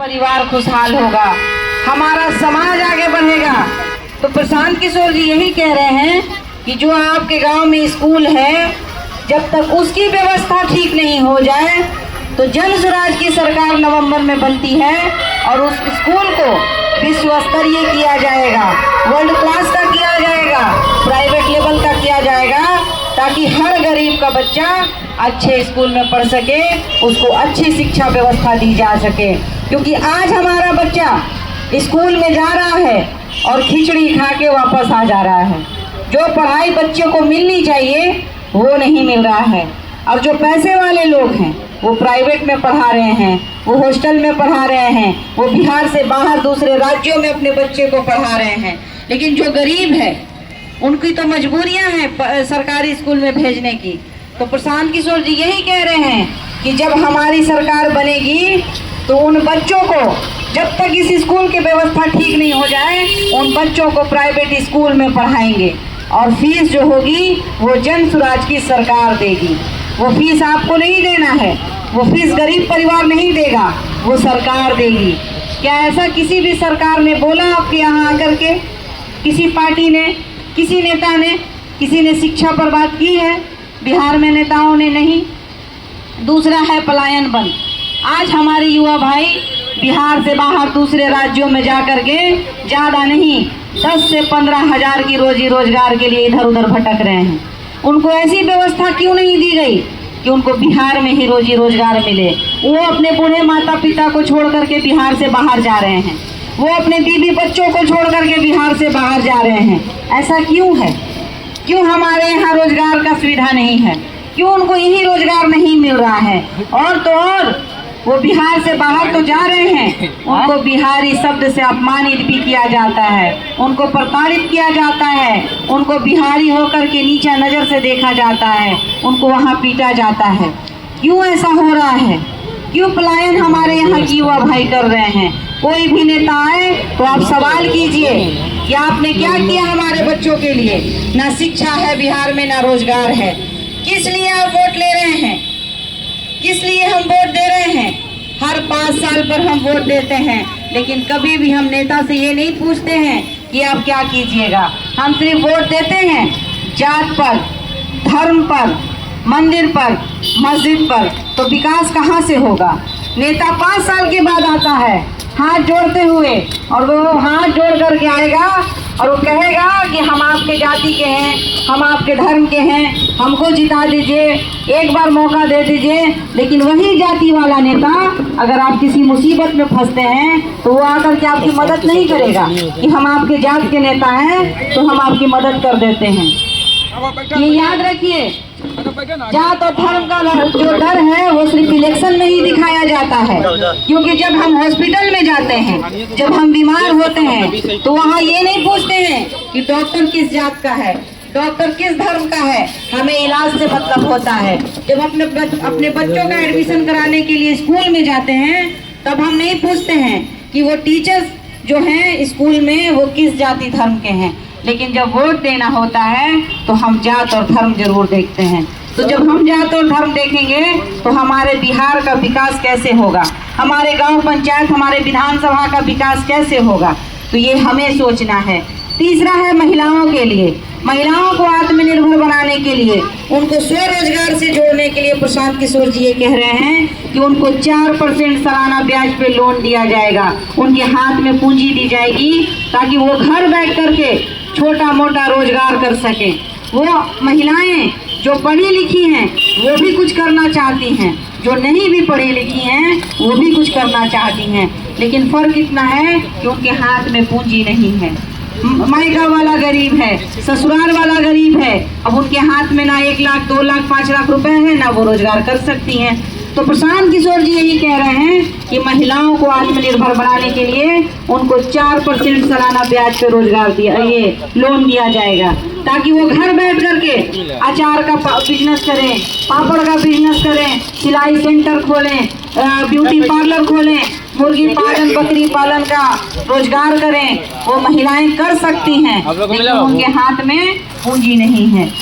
परिवार खुशहाल होगा, हमारा समाज आगे बढ़ेगा। तो प्रशांत किशोर जी यही कह रहे हैं कि जो आपके गांव में स्कूल है, जब तक उसकी व्यवस्था ठीक नहीं हो जाए तो जन स्वराज की सरकार नवंबर में बनती है और उस स्कूल को विश्व स्तरीय किया जाएगा, वर्ल्ड क्लास का किया जाएगा, प्राइवेट लेवल का किया जाएगा, ताकि हर गरीब का बच्चा अच्छे स्कूल में पढ़ सके, उसको अच्छी शिक्षा व्यवस्था दी जा सके। क्योंकि आज हमारा बच्चा स्कूल में जा रहा है और खिचड़ी खा के वापस आ जा रहा है। जो पढ़ाई बच्चे को मिलनी चाहिए वो नहीं मिल रहा है। और जो पैसे वाले लोग हैं वो प्राइवेट में पढ़ा रहे हैं, वो हॉस्टल में पढ़ा रहे हैं, वो बिहार से बाहर दूसरे राज्यों में अपने बच्चे को पढ़ा रहे हैं। लेकिन जो गरीब है उनकी तो मजबूरियां हैं सरकारी स्कूल में भेजने की। तो प्रशांत किशोर जी यही कह रहे हैं कि जब हमारी सरकार बनेगी तो उन बच्चों को, जब तक इस स्कूल की व्यवस्था ठीक नहीं हो जाए, उन बच्चों को प्राइवेट स्कूल में पढ़ाएंगे और फीस जो होगी वो जन स्वराज की सरकार देगी। वो फीस आपको नहीं देना है, वो फीस गरीब परिवार नहीं देगा, वो सरकार देगी। क्या ऐसा किसी भी सरकार ने बोला आपके यहाँ आकर के? किसी पार्टी ने, किसी नेता ने, किसी ने शिक्षा पर बात की है? बिहार में नेताओं ने नहीं। दूसरा है पलायन बंद। आज हमारे युवा भाई बिहार से बाहर दूसरे राज्यों में जा कर के ज़्यादा नहीं 10 से 15 हज़ार की रोजी रोजगार के लिए इधर उधर भटक रहे हैं। उनको ऐसी व्यवस्था क्यों नहीं दी गई कि उनको बिहार में ही रोजी रोजगार मिले? वो अपने बूढ़े माता पिता को छोड़ करके बिहार से बाहर जा रहे हैं, वो अपने बीवी बच्चों को छोड़ करके बिहार से बाहर जा रहे हैं। ऐसा क्यों है? क्यों हमारे यहाँ रोजगार का सुविधा नहीं है? क्यों उनको यही रोजगार नहीं मिल रहा है? और तो और वो बिहार से बाहर तो जा रहे हैं, उनको बिहारी शब्द से अपमानित भी किया जाता है, उनको प्रताड़ित किया जाता है, उनको बिहारी होकर के नीचा नज़र से देखा जाता है, उनको वहाँ पीटा जाता है। क्यों ऐसा हो रहा है? क्यों पलायन हमारे यहाँ की युवा भाई कर रहे हैं? कोई भी नेता आए तो आप सवाल कीजिए कि आपने क्या किया हमारे बच्चों के लिए? ना शिक्षा है बिहार में, ना रोजगार है। किस लिए आप वोट ले रहे हैं? किस लिए हम वोट दे रहे हैं? हर 5 साल पर हम वोट देते हैं, लेकिन कभी भी हम नेता से ये नहीं पूछते हैं कि आप क्या कीजिएगा। हम सिर्फ वोट देते हैं जात पर, धर्म पर, मंदिर पर, मस्जिद पर। तो विकास कहाँ से होगा? नेता 5 साल के बाद आता है हाथ जोड़ते हुए, और वो हाथ जोड़ करके आएगा और वो कहेगा कि हम आपके जाति के हैं, हम आपके धर्म के हैं, हमको जिता दीजिए, एक बार मौका दे दीजिए। लेकिन वही जाति वाला नेता अगर आप किसी मुसीबत में फंसते हैं तो वो आकर के आपकी मदद नहीं करेगा कि हम आपके जात के नेता हैं तो हम आपकी मदद कर देते हैं। ये याद रखिए, जात और धर्म का जो डर है वो सिर्फ इलेक्शन में ही दिखाया जाता है। क्योंकि जब हम हॉस्पिटल में जाते हैं, जब हम बीमार होते हैं, तो वहाँ ये नहीं पूछते हैं कि डॉक्टर किस जात का है, डॉक्टर किस धर्म का है, हमें इलाज से मतलब होता है। जब अपने बच्चों का एडमिशन कराने के लिए स्कूल में जाते हैं तब हम नहीं पूछते हैं कि वो टीचर्स जो हैं स्कूल में वो किस जाति धर्म के हैं। लेकिन जब वोट देना होता है तो हम जात और धर्म जरूर देखते हैं। तो जब हम जात और धर्म देखेंगे तो हमारे बिहार का विकास कैसे होगा, हमारे गांव पंचायत, हमारे विधानसभा का विकास कैसे होगा? तो ये हमें सोचना है। तीसरा है महिलाओं के लिए, महिलाओं को आत्मनिर्भर बनाने के लिए, उनको स्वरोजगार से जोड़ने के लिए प्रशांत किशोर जी ये कह रहे हैं कि उनको 4% सालाना ब्याज पे लोन दिया जाएगा, उनके हाथ में पूंजी दी जाएगी ताकि वो घर बैठ करके छोटा मोटा रोजगार कर सके। वो महिलाएं जो पढ़ी लिखी हैं वो भी कुछ करना चाहती हैं, जो नहीं भी पढ़ी लिखी हैं वो भी कुछ करना चाहती हैं, लेकिन फ़र्क इतना है कि उनके हाथ में पूंजी नहीं है। मायका वाला गरीब है, ससुराल वाला गरीब है, अब उनके हाथ में ना 1 लाख, 2 लाख, 5 लाख रुपए है, ना वो रोजगार कर सकती हैं। तो प्रशांत किशोर जी यही कह रहे हैं कि महिलाओं को आत्मनिर्भर बनाने के लिए उनको 4% सालाना ब्याज पे रोजगार ये लोन दिया जाएगा, ताकि वो घर बैठ करके अचार का बिजनेस करें, पापड़ का बिजनेस करें, सिलाई सेंटर खोलें, ब्यूटी पार्लर खोलें, मुर्गी पालन, बकरी पालन का रोजगार करें। वो महिलाएं कर सकती हैं, लेकिन उनके हाथ में पूंजी नहीं है।